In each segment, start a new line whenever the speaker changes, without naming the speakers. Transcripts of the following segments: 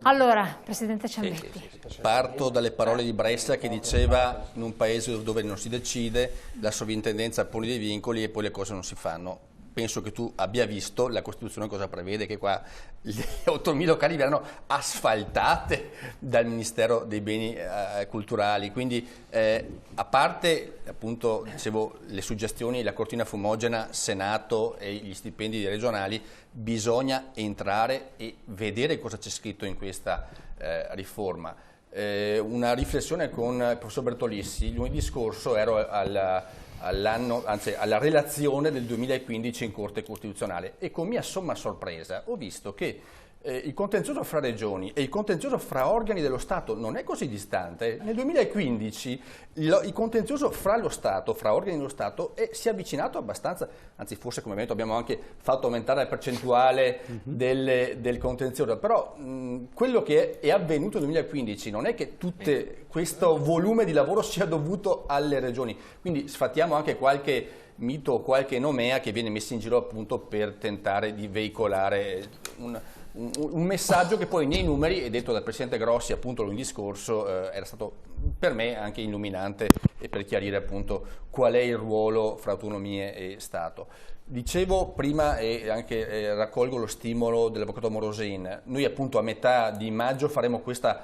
Allora, Presidente Ciambetti.
Parto dalle parole di Bressa che diceva: in un paese dove non si decide, la sovrintendenza pone dei vincoli e poi le cose non si fanno. Penso che tu abbia visto la Costituzione cosa prevede, che qua le autonomie locali verranno asfaltate dal Ministero dei Beni Culturali. Quindi a parte, appunto, dicevo, le suggestioni, la cortina fumogena, Senato e gli stipendi regionali, bisogna entrare e vedere cosa c'è scritto in questa riforma. Una riflessione con il professor Bertolissi: lunedì scorso ero alla relazione del 2015 in Corte Costituzionale e con mia somma sorpresa ho visto che il contenzioso fra regioni e il contenzioso fra organi dello Stato non è così distante. Nel 2015 il contenzioso fra lo Stato, fra organi dello Stato, si è avvicinato abbastanza, anzi forse come evento abbiamo anche fatto aumentare la percentuale del contenzioso, però quello che è avvenuto nel 2015 non è che questo volume di lavoro sia dovuto alle regioni, quindi sfattiamo anche qualche mito o qualche nomea che viene messo in giro appunto per tentare di veicolare un messaggio che poi nei numeri, è detto dal Presidente Grossi appunto lunedì scorso, era stato per me anche illuminante e per chiarire appunto qual è il ruolo fra autonomie e Stato. Dicevo prima, e anche raccolgo lo stimolo dell'Avvocato Morosin, noi appunto a metà di maggio faremo questo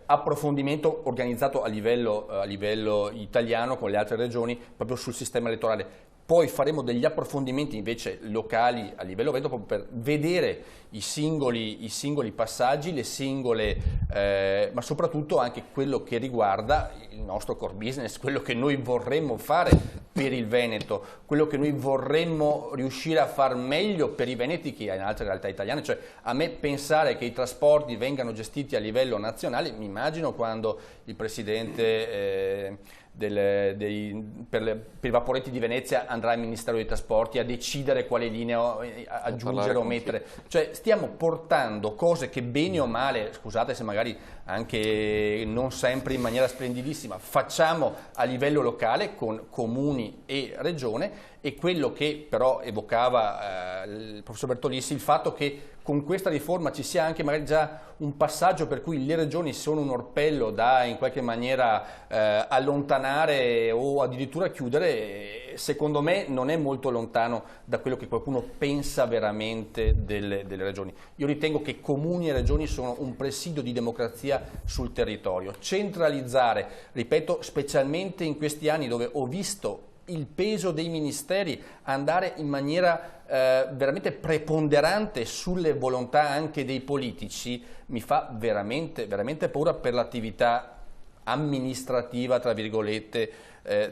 approfondimento organizzato a livello italiano con le altre regioni proprio sul sistema elettorale. Poi faremo degli approfondimenti invece locali a livello veneto proprio per vedere i singoli passaggi, le singole, ma soprattutto anche quello che riguarda il nostro core business, quello che noi vorremmo fare per il Veneto, quello che noi vorremmo riuscire a far meglio per i veneti che in altre realtà italiane. Cioè, a me pensare che i trasporti vengano gestiti a livello nazionale, mi immagino quando il Presidente per i vaporetti di Venezia andrà al Ministero dei Trasporti a decidere quale linea aggiungere o mettere. Cioè stiamo portando cose che bene o male, scusate se magari anche non sempre in maniera splendidissima, facciamo a livello locale con comuni e regione, e quello che però evocava il professor Bertolissi, il fatto che con questa riforma ci sia anche magari già un passaggio per cui le regioni sono un orpello da in qualche maniera allontanare o addirittura chiudere, secondo me non è molto lontano da quello che qualcuno pensa veramente delle regioni. Io ritengo che comuni e regioni sono un presidio di democrazia sul territorio. Centralizzare, ripeto, specialmente in questi anni dove ho visto il peso dei ministeri andare in maniera veramente preponderante sulle volontà anche dei politici, mi fa veramente, veramente paura per l'attività amministrativa, tra virgolette,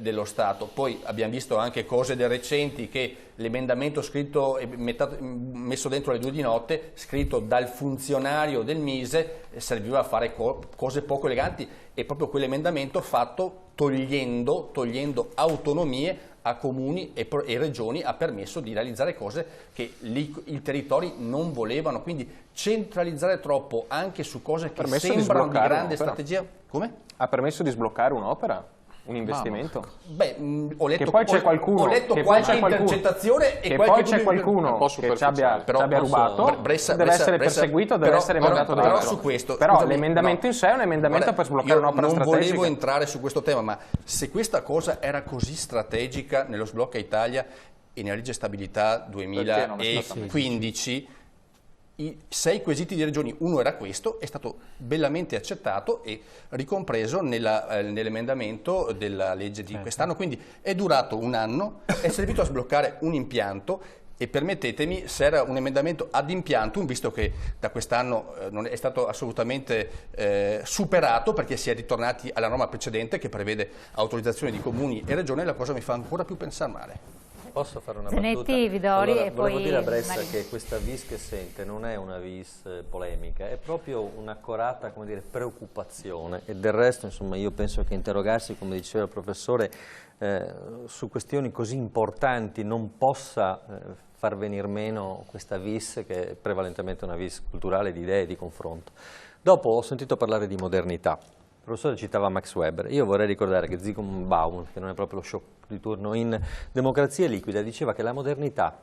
dello Stato. Poi abbiamo visto anche cose recenti, che l'emendamento scritto e messo dentro alle 2 di notte, scritto dal funzionario del Mise, serviva a fare cose poco eleganti, e proprio quell'emendamento fatto togliendo autonomie a comuni e regioni ha permesso di realizzare cose che i territori non volevano. Quindi centralizzare troppo anche su cose che sembrano di grande strategia. Come?
Ha permesso di sbloccare un'opera? Un investimento?
Beh, ho letto,
che poi c'è qualcuno,
ho letto qualche intercettazione e
che
qualche
poi c'è qualcuno che ci abbia rubato, deve essere perseguito, deve essere mandato dentro. Però l'emendamento in sé è un emendamento per sbloccare un'opera strategica.
Non volevo entrare su questo tema, ma se questa cosa era così strategica nello sblocca Italia e nella legge stabilità 2015, i 6 quesiti di regioni, uno era questo, è stato bellamente accettato e ricompreso nell'emendamento della legge di quest'anno, quindi è durato un anno, è servito a sbloccare un impianto. E permettetemi, se era un emendamento ad impiantum, visto che da quest'anno non è stato assolutamente superato, perché si è ritornati alla norma precedente che prevede autorizzazione di comuni e regioni, la cosa mi fa ancora più pensare male.
Posso fare una
Zanetti,
battuta?
Vidori,
Allora,
e
volevo
poi
dire a Bressa
Maria.
che questa vis che sente non è una vis polemica, è proprio un'accorata, come dire, preoccupazione, e del resto, insomma, io penso che interrogarsi, come diceva il professore, su questioni così importanti non possa far venir meno questa vis, che è prevalentemente una vis culturale di idee e di confronto. Dopo ho sentito parlare di modernità. Il professore citava Max Weber. Io vorrei ricordare che Zygmunt Bauman, che non è proprio lo shock di turno in Democrazia Liquida, diceva che la modernità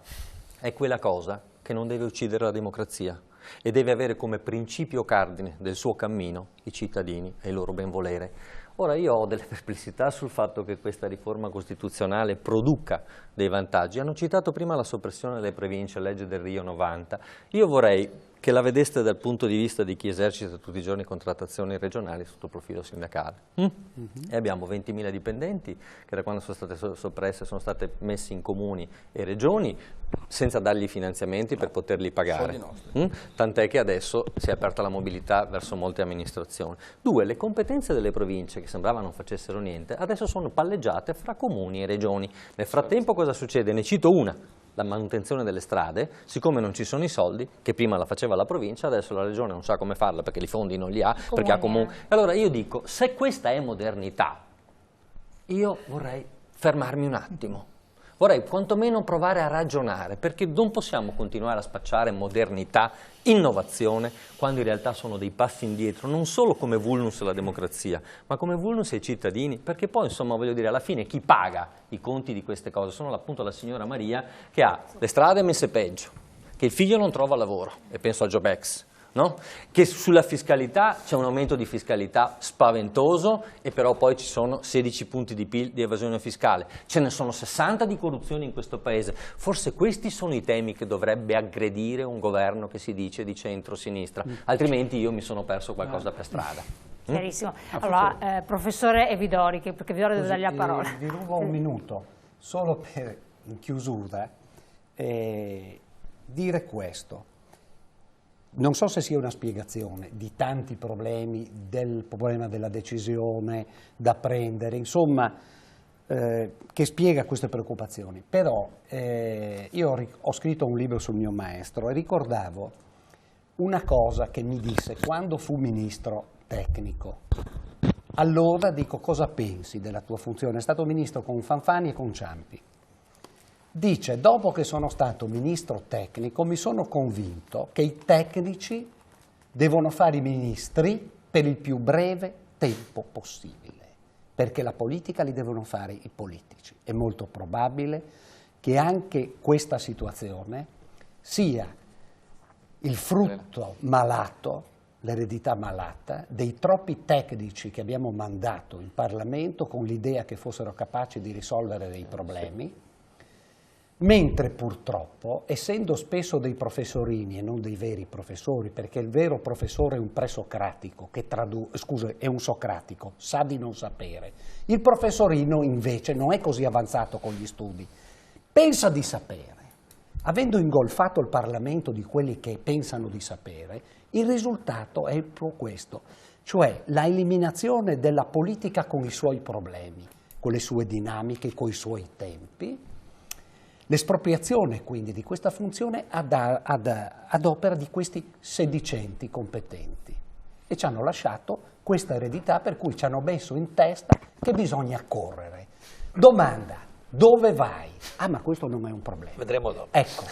è quella cosa che non deve uccidere la democrazia. e deve avere come principio cardine del suo cammino i cittadini e il loro benvolere. Ora io ho delle perplessità sul fatto che questa riforma costituzionale produca dei vantaggi. Hanno citato prima la soppressione delle province, legge del Rio 90. Io vorrei che la vedeste dal punto di vista di chi esercita tutti i giorni contrattazioni regionali sotto il profilo sindacale. E abbiamo 20.000 dipendenti che da quando sono state soppresse sono state messe in comuni e regioni senza dargli finanziamenti per poterli pagare. Tant'è che adesso si è aperta la mobilità verso molte amministrazioni. 2. Le competenze delle province, che sembrava non facessero niente, adesso sono palleggiate fra comuni e regioni. Nel frattempo cosa succede? Ne cito una. La manutenzione delle strade, siccome non ci sono i soldi, che prima la faceva la provincia, adesso la regione non sa come farla perché i fondi non li ha, perché ha comunque... Allora io dico, se questa è modernità, io vorrei fermarmi un attimo, vorrei quantomeno provare a ragionare, perché non possiamo continuare a spacciare modernità, innovazione, quando in realtà sono dei passi indietro, non solo come vulnus alla democrazia, ma come vulnus ai cittadini, perché poi insomma voglio dire, alla fine chi paga i conti di queste cose sono appunto la signora Maria che ha le strade messe peggio, che il figlio non trova lavoro, e penso al Jobex, no? Che sulla fiscalità c'è un aumento di fiscalità spaventoso e però poi ci sono 16 punti di PIL di evasione fiscale, ce ne sono 60 di corruzione in questo paese. Forse questi sono i temi che dovrebbe aggredire un governo che si dice di centro-sinistra, altrimenti io mi sono perso qualcosa per strada.
Chiarissimo. Allora, professore Evidori, perché Evidori deve dargli la parola.
Vi rubo un minuto, solo per in chiusura dire questo. Non so se sia una spiegazione di tanti problemi, del problema della decisione da prendere, insomma, che spiega queste preoccupazioni. Però io ho scritto un libro sul mio maestro e ricordavo una cosa che mi disse quando fu ministro tecnico. Allora dico, cosa pensi della tua funzione? È stato ministro con Fanfani e con Ciampi. Dice, dopo che sono stato ministro tecnico mi sono convinto che i tecnici devono fare i ministri per il più breve tempo possibile, perché la politica li devono fare i politici. È molto probabile che anche questa situazione sia il frutto malato, l'eredità malata, dei troppi tecnici che abbiamo mandato in Parlamento con l'idea che fossero capaci di risolvere dei problemi, mentre purtroppo, essendo spesso dei professorini e non dei veri professori, perché il vero professore è un presocratico, è un socratico, sa di non sapere, il professorino invece non è così avanzato con gli studi, pensa di sapere. Avendo ingolfato il Parlamento di quelli che pensano di sapere, il risultato è proprio questo, cioè la eliminazione della politica con i suoi problemi, con le sue dinamiche, con i suoi tempi, l'espropriazione quindi di questa funzione ad opera di questi sedicenti competenti e ci hanno lasciato questa eredità per cui ci hanno messo in testa che bisogna correre. Domanda, dove vai? Ah, ma questo non è un problema.
Vedremo dopo.
Ecco,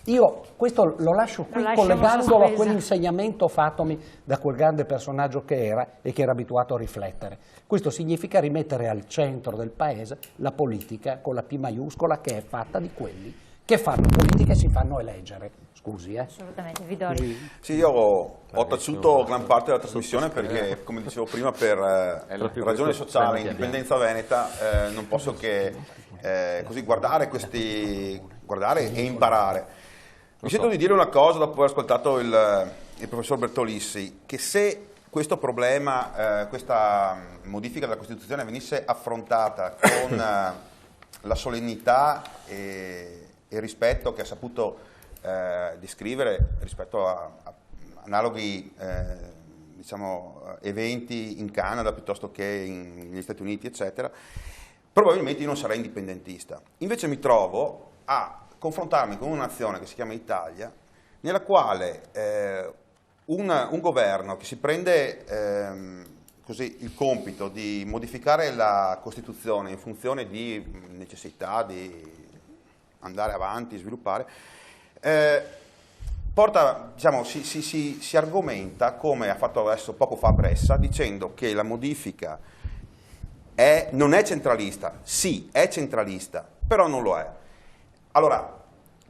io questo lo lascio qui collegandolo a quell'insegnamento fattomi da quel grande personaggio che era e che era abituato a riflettere. Questo significa rimettere al centro del paese la politica con la P maiuscola che è fatta di quelli che fanno politica e si fanno eleggere. Scusi,
Assolutamente, Vidori.
Sì, io ho taciuto gran parte della trasmissione perché, come dicevo prima, per ragione sociale, indipendenza veneta, non posso che così guardare e imparare. Mi sento di dire una cosa dopo aver ascoltato il professor Bertolissi, che se questo problema, questa modifica della Costituzione venisse affrontata con la solennità e il rispetto che ha saputo descrivere rispetto a analoghi diciamo, eventi in Canada piuttosto che negli Stati Uniti, eccetera, probabilmente io non sarei indipendentista. Invece mi trovo a confrontarmi con una nazione che si chiama Italia, nella quale un governo che si prende così il compito di modificare la Costituzione in funzione di necessità di andare avanti, sviluppare, diciamo, si argomenta, come ha fatto adesso poco fa Bressa, dicendo che la modifica non è centralista. Sì, è centralista, però non lo è. Allora,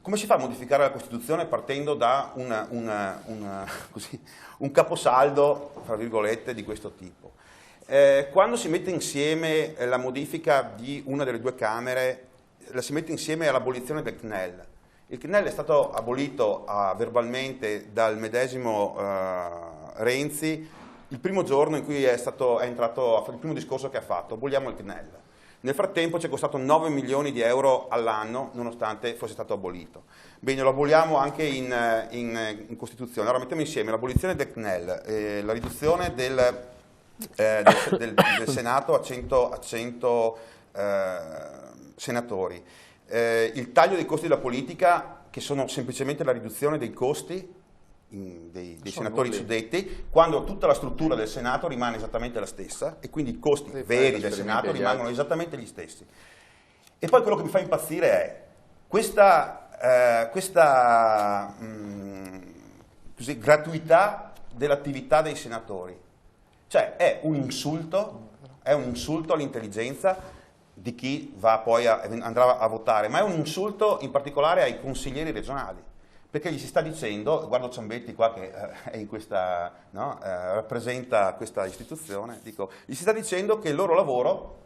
come si fa a modificare la Costituzione partendo da un caposaldo, fra virgolette, di questo tipo? Quando si mette insieme la modifica di una delle due Camere, la si mette insieme all'abolizione del CNEL. Il CNEL è stato abolito verbalmente dal medesimo Renzi il primo giorno in cui è entrato a fare il primo discorso che ha fatto: aboliamo il CNEL. Nel frattempo ci è costato 9 milioni di euro all'anno, nonostante fosse stato abolito. Bene, lo aboliamo anche in Costituzione. Allora mettiamo insieme l'abolizione del CNEL, la riduzione del Senato a 100 senatori, il taglio dei costi della politica, che sono semplicemente la riduzione dei costi dei senatori suddetti, quando tutta la struttura del Senato rimane esattamente la stessa e quindi i costi veri del Senato rimangono esattamente gli stessi. E poi quello che mi fa impazzire è questa gratuità dell'attività dei senatori. Cioè è un insulto all'intelligenza di chi andrà a votare, ma è un insulto in particolare ai consiglieri regionali, perché gli si sta dicendo, guardo Ciambetti qua che è in questa, no, rappresenta questa istituzione, gli si sta dicendo che il loro lavoro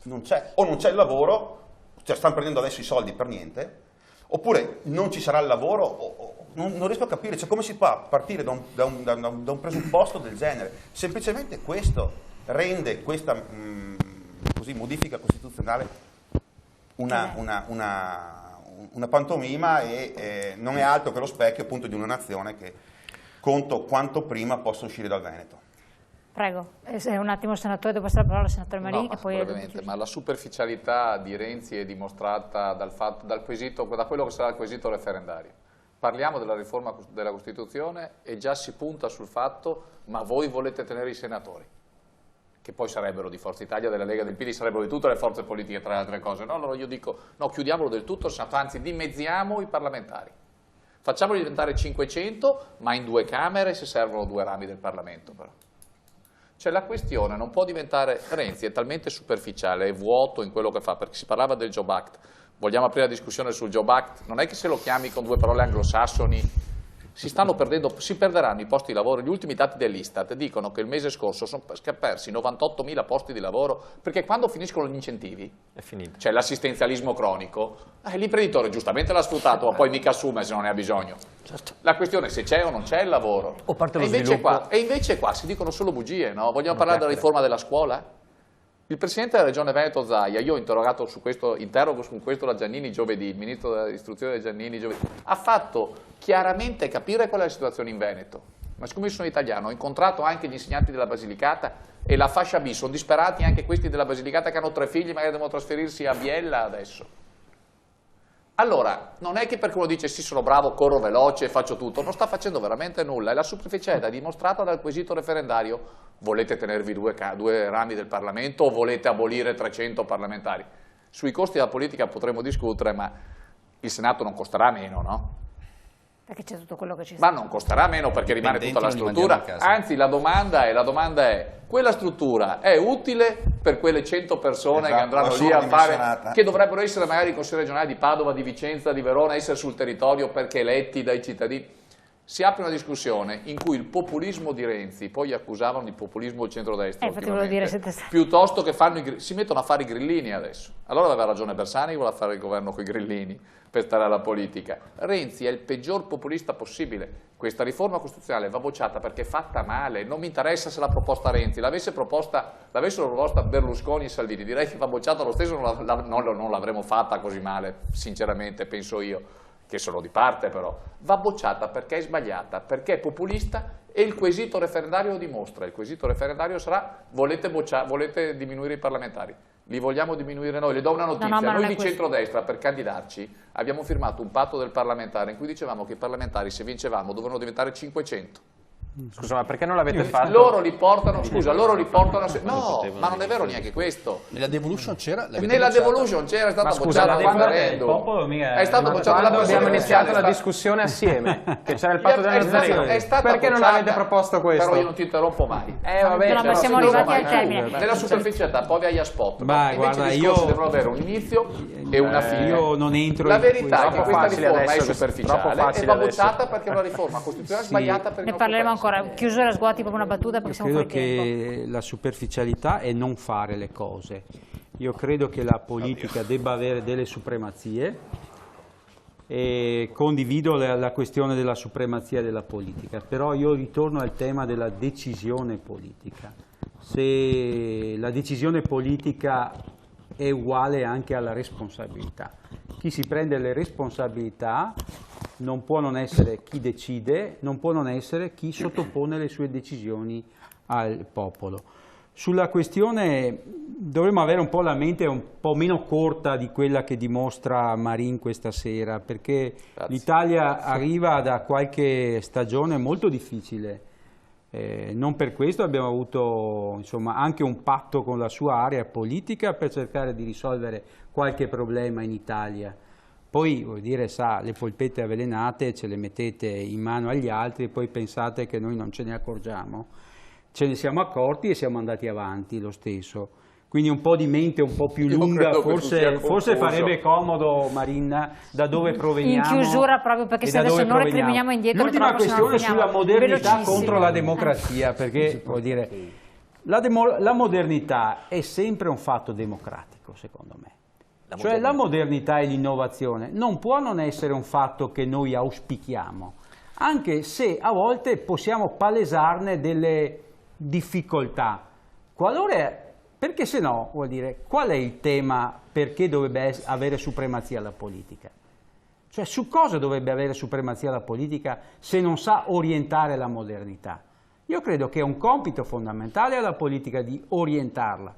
non c'è, o non c'è il lavoro, cioè stanno prendendo adesso i soldi per niente, oppure non ci sarà il lavoro, non riesco a capire, cioè come si può partire da un presupposto del genere. Semplicemente questo rende questa modifica costituzionale una pantomima e non è altro che lo specchio appunto di una nazione che conto quanto prima possa uscire dal Veneto.
Prego, un attimo senatore, dopo la parola al senatore Marini e poi...
Brevemente, ma la superficialità di Renzi è dimostrata da quello che sarà il quesito referendario. Parliamo della riforma della Costituzione e già si punta sul fatto: ma voi volete tenere i senatori? Che poi sarebbero di Forza Italia, della Lega, del PD, sarebbero di tutte le forze politiche, tra le altre cose. No, allora io dico, no, chiudiamolo del tutto, anzi dimezziamo i parlamentari. Facciamoli diventare 500, ma in 2 Camere, se servono 2 rami del Parlamento però. Cioè la questione non può diventare... Renzi è talmente superficiale, è vuoto in quello che fa, perché si parlava del Job Act. Vogliamo aprire la discussione sul Job Act? Non è che se lo chiami con 2 parole anglosassoni... Si perderanno i posti di lavoro. Gli ultimi dati dell'Istat dicono che il mese scorso sono persi 98.000 posti di lavoro, perché quando finiscono gli incentivi, c'è l'assistenzialismo cronico, l'imprenditore giustamente l'ha sfruttato, ma poi mica assume se non ne ha bisogno. Certo. La questione è se c'è o non c'è il lavoro.
O parte lo sviluppo.
E invece qua si dicono solo bugie, no? Vogliamo parlare della riforma della scuola? Il Presidente della Regione Veneto Zaia, io ho interrogato su questo, interrogo su questo la Giannini giovedì, il Ministro dell'Istruzione Giannini giovedì, ha fatto chiaramente capire qual è la situazione in Veneto. Ma siccome io sono italiano, ho incontrato anche gli insegnanti della Basilicata e la fascia B, sono disperati anche questi della Basilicata che hanno 3 figli, magari devono trasferirsi a Biella adesso. Allora, non è che perché uno dice sì sono bravo, corro veloce, faccio tutto, non sta facendo veramente nulla, e la superficialità è dimostrata dal quesito referendario. Volete tenervi 2 rami del Parlamento o volete abolire 300 parlamentari? Sui costi della politica potremo discutere, ma il Senato non costerà meno, no?
Perché c'è tutto quello che ci
sta. Ma non costerà meno perché rimane tutta la struttura. Anzi, la domanda è, quella struttura è utile per quelle 100 persone che andranno lì a fare, che dovrebbero essere magari i consigli regionali di Padova, di Vicenza, di Verona, essere sul territorio perché eletti dai cittadini? Si apre una discussione in cui il populismo di Renzi, poi accusavano di populismo il centrodestra piuttosto che si mettono a fare i grillini adesso. Allora aveva ragione Bersani che vuole fare il governo con i grillini per stare alla politica. Renzi è il peggior populista possibile. Questa riforma costituzionale va bocciata perché è fatta male, non mi interessa se l'ha proposta Renzi, l'avessero proposta Berlusconi e Salvini, direi che va bocciata lo stesso, non l'avremmo fatta così male, sinceramente penso io, che sono di parte però, va bocciata perché è sbagliata, perché è populista e il quesito referendario lo dimostra. Il quesito referendario sarà: volete diminuire i parlamentari? Li vogliamo diminuire noi? Le do una notizia, noi di centrodestra per candidarci abbiamo firmato un patto del parlamentare in cui dicevamo che i parlamentari, se vincevamo, dovevano diventare 500.
Scusa, ma perché non l'avete fatto?
Loro li portano, scusa, loro li portano no, ma non è vero neanche questo.
Nella devolution c'era?
Nella devolution c'era, è stato bocciato il referendum. È stato bocciato
quando abbiamo iniziato la discussione assieme, che c'era il patto della Nazionale. Perché non avete proposto questo?
Però io non ti interrompo mai.
Vabbè,
ma siamo arrivati al termine.
Nella superficialità, poi vai a spot.
Ma guarda,
i discorsi devono avere un inizio e una fine.
Io non entro
la verità è che questa riforma è
adesso,
superficiale e va bocciata perché è una riforma costituzionale sbagliata per il
ne parleremo ancora. Chiusura, Sguati, proprio una battuta perché siamo fuori tempo.
Credo che la superficialità è non fare le cose. Io credo che la politica debba avere delle supremazie e condivido la questione della supremazia della politica, però io ritorno al tema della decisione politica. Se la decisione politica è uguale anche alla responsabilità. Chi si prende le responsabilità non può non essere chi decide, non può non essere chi sottopone le sue decisioni al popolo. Sulla questione dovremmo avere un po' la mente un po' meno corta di quella che dimostra Marin questa sera, perché l'Italia arriva da qualche stagione molto difficile. Non per questo abbiamo avuto insomma, anche un patto con la sua area politica per cercare di risolvere qualche problema in Italia. Poi, vuol dire, sa, le polpette avvelenate ce le mettete in mano agli altri e poi pensate che noi non ce ne accorgiamo. Ce ne siamo accorti e siamo andati avanti lo stesso. Quindi un po' di mente un po' più lunga, forse farebbe comodo, Marina, da dove proveniamo.
In chiusura proprio, perché se adesso non recriminiamo indietro.
L'ultima questione sulla modernità contro la democrazia, perché vuol dire, la modernità è sempre un fatto democratico, secondo me. Cioè la modernità e l'innovazione non può non essere un fatto che noi auspichiamo, anche se a volte possiamo palesarne delle difficoltà. Perché se no, vuol dire, qual è il tema perché dovrebbe avere supremazia la politica? Cioè su cosa dovrebbe avere supremazia la politica se non sa orientare la modernità? Io credo che è un compito fondamentale alla politica di orientarla.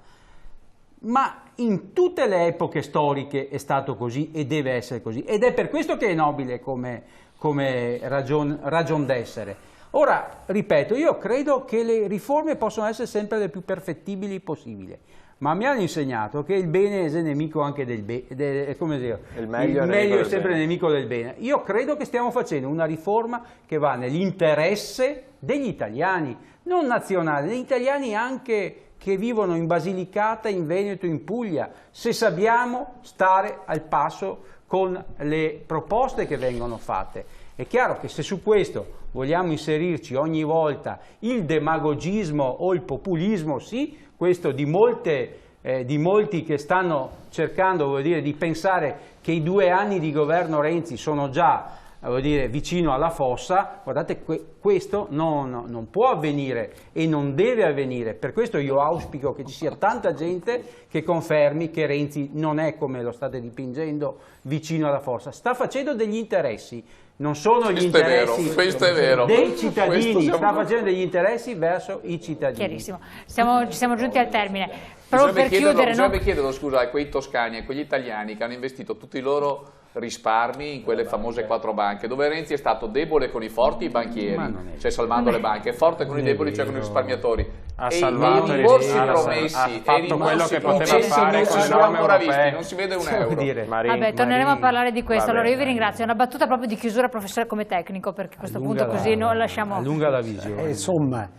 Ma in tutte le epoche storiche è stato così e deve essere così, ed è per questo che è nobile come ragion d'essere. Ora, ripeto, io credo che le riforme possono essere sempre le più perfettibili possibili, ma mi hanno insegnato che il bene è nemico anche del bene, come dire, il meglio è sempre nemico del bene. Io credo che stiamo facendo una riforma che va nell'interesse degli italiani, non nazionale, degli italiani anche che vivono in Basilicata, in Veneto, in Puglia, se sappiamo stare al passo con le proposte che vengono fatte. È chiaro che se su questo vogliamo inserirci ogni volta il demagogismo o il populismo, sì, questo di molti che stanno cercando, vuol dire, di pensare che i 2 anni di governo Renzi sono già, vuol dire, vicino alla fossa, guardate, questo non può avvenire e non deve avvenire. Per questo io auspico che ci sia tanta gente che confermi che Renzi non è, come lo state dipingendo, vicino alla fossa. Sta facendo degli interessi, non sono gli interessi dei cittadini, sta facendo degli interessi verso i cittadini.
Chiarissimo. Ci siamo giunti al termine.
Bisognerebbe chiederlo, scusa, a quei toscani, a quegli italiani che hanno investito tutti i loro risparmi in quelle famose 4 banche, dove Renzi è stato debole con i forti, i banchieri, cioè salvando le banche, forte con i deboli, cioè con i risparmiatori. E i rimborsi promessi,
quello che poteva fare con le norme europee.
Non si vede un euro.
Vabbè, torneremo a parlare di questo. Allora io vi ringrazio. Una battuta proprio di chiusura, professore, come tecnico, perché a questo punto così non lasciamo...
Allunga la visione.
Insomma,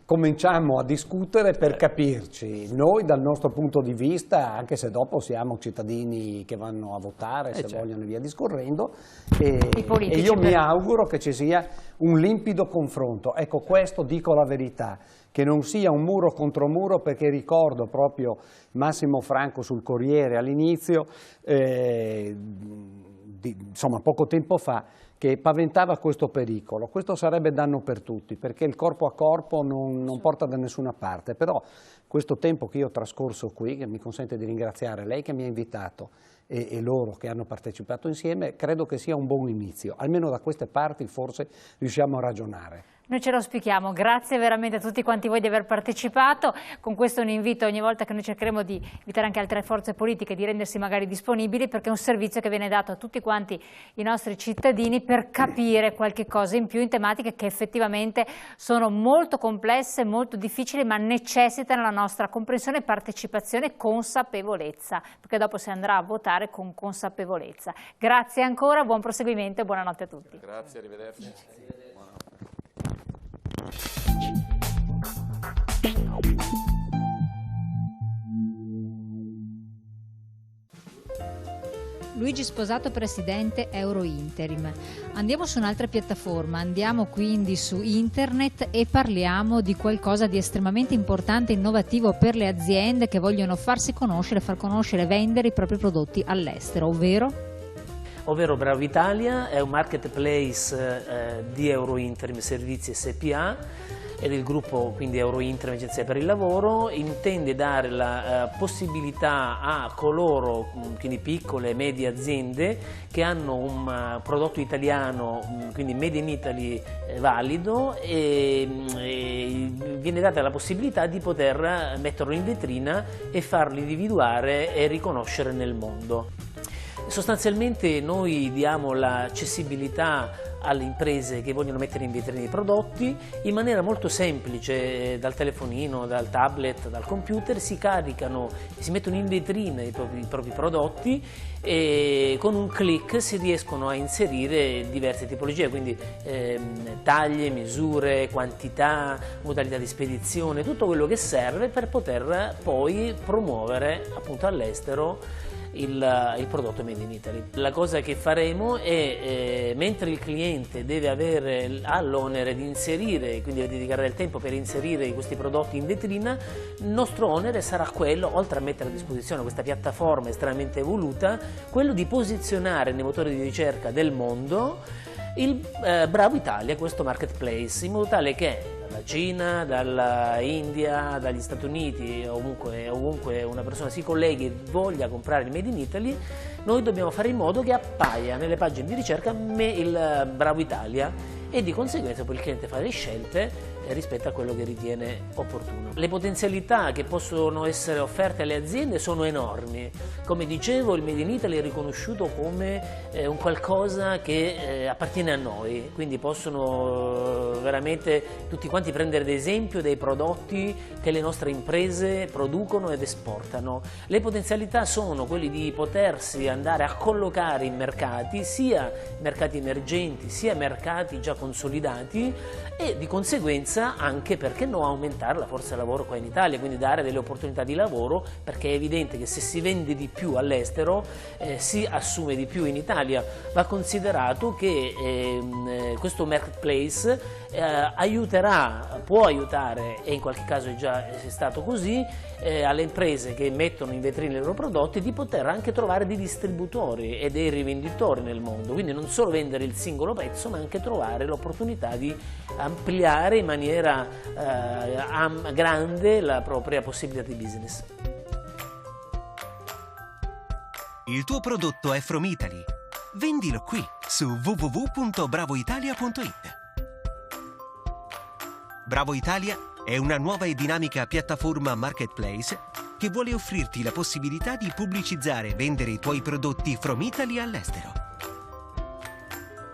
cominciamo a discutere per capirci. Noi dal nostro punto di vista, anche se dopo siamo cittadini che vanno a votare, se vogliono e via discorrendo, e io mi auguro che ci sia un limpido confronto. Ecco, questo dico la verità, che non sia un muro contro muro, perché ricordo proprio Massimo Franco sul Corriere all'inizio, insomma poco tempo fa, che paventava questo pericolo. Questo sarebbe danno per tutti, perché il corpo a corpo non porta da nessuna parte, però questo tempo che io ho trascorso qui, che mi consente di ringraziare lei che mi ha invitato e loro che hanno partecipato insieme, credo che sia un buon inizio. Almeno da queste parti forse riusciamo a ragionare.
Noi ce lo auspichiamo, grazie veramente a tutti quanti voi di aver partecipato. Con questo un invito ogni volta che noi cercheremo di invitare anche altre forze politiche di rendersi magari disponibili, perché è un servizio che viene dato a tutti quanti i nostri cittadini per capire qualche cosa in più in tematiche che effettivamente sono molto complesse, molto difficili, ma necessitano la nostra comprensione, partecipazione e consapevolezza, perché dopo si andrà a votare con consapevolezza. Grazie ancora, buon proseguimento e buonanotte a tutti.
Grazie, arrivederci.
Luigi Sposato, presidente Eurointerim. Andiamo su un'altra piattaforma, andiamo quindi su internet e parliamo di qualcosa di estremamente importante e innovativo per le aziende che vogliono farsi conoscere, far conoscere e vendere i propri prodotti all'estero,
ovvero Bravo Italia è un marketplace di Eurointerim Servizi SPA e del gruppo quindi Eurointerim Agenzia per il Lavoro. Intende dare la possibilità a coloro, quindi piccole e medie aziende, che hanno un prodotto italiano, quindi Made in Italy valido, e viene data la possibilità di poter metterlo in vetrina e farlo individuare e riconoscere nel mondo. Sostanzialmente noi diamo l'accessibilità alle imprese che vogliono mettere in vetrina i prodotti in maniera molto semplice, dal telefonino, dal tablet, dal computer, si caricano, si mettono in vetrina i propri prodotti e con un click si riescono a inserire diverse tipologie, quindi taglie, misure, quantità, modalità di spedizione, tutto quello che serve per poter poi promuovere appunto all'estero il prodotto Made in Italy. La cosa che faremo è, mentre il cliente ha l'onere di inserire, quindi deve dedicare del tempo per inserire questi prodotti in vetrina, il nostro onere sarà quello, oltre a mettere a disposizione questa piattaforma estremamente evoluta, quello di posizionare nei motori di ricerca del mondo il Bravo Italia, questo marketplace, in modo tale che dalla Cina, dall'India, dagli Stati Uniti, ovunque una persona si colleghi e voglia comprare il Made in Italy, noi dobbiamo fare in modo che appaia nelle pagine di ricerca il Bravo Italia e di conseguenza poi il cliente fa le scelte rispetto a quello che ritiene opportuno. Le potenzialità che possono essere offerte alle aziende sono enormi. Come dicevo, il Made in Italy è riconosciuto come un qualcosa che appartiene a noi, quindi possono veramente tutti quanti prendere ad esempio dei prodotti che le nostre imprese producono ed esportano. Le potenzialità sono quelle di potersi andare a collocare in mercati, sia mercati emergenti sia mercati già consolidati, e di conseguenza anche, perché no, aumentare la forza lavoro qua in Italia, quindi dare delle opportunità di lavoro, perché è evidente che se si vende di più all'estero si assume di più in Italia. Va considerato che questo marketplace può aiutare, e in qualche caso è già stato così, alle imprese che mettono in vetrina i loro prodotti di poter anche trovare dei distributori e dei rivenditori nel mondo, quindi non solo vendere il singolo pezzo ma anche trovare l'opportunità di ampliare in maniera grande la propria possibilità di business.
Il tuo prodotto è from Italy. Vendilo qui su www.bravoitalia.it. Bravo Italia è una nuova e dinamica piattaforma marketplace che vuole offrirti la possibilità di pubblicizzare e vendere i tuoi prodotti from Italy all'estero.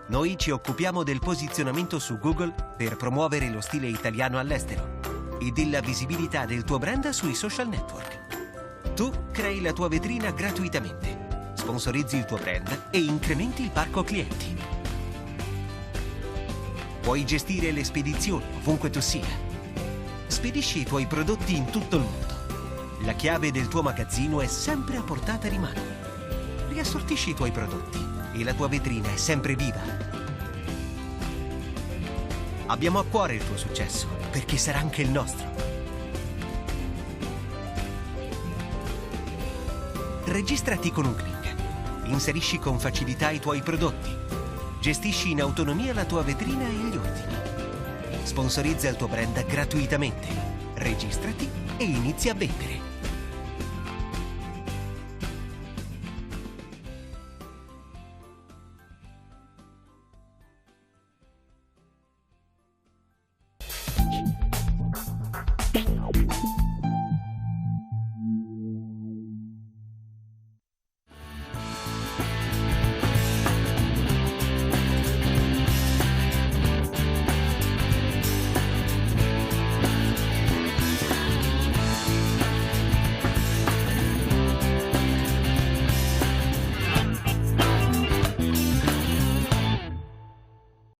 Noi ci occupiamo del posizionamento su Google per promuovere lo stile italiano all'estero e della visibilità del tuo brand sui social network. Tu crei la tua vetrina gratuitamente, sponsorizzi il tuo brand e incrementi il parco clienti. Puoi gestire le spedizioni ovunque tu sia. Spedisci i tuoi prodotti in tutto il mondo. La chiave del tuo magazzino è sempre a portata di mano. Riassortisci i tuoi prodotti e la tua vetrina è sempre viva. Abbiamo a cuore il tuo successo, perché sarà anche il nostro. Registrati con un click. Inserisci con facilità i tuoi prodotti. Gestisci in autonomia la tua vetrina e gli ordini. Sponsorizza il tuo brand gratuitamente. Registrati e inizia a vendere.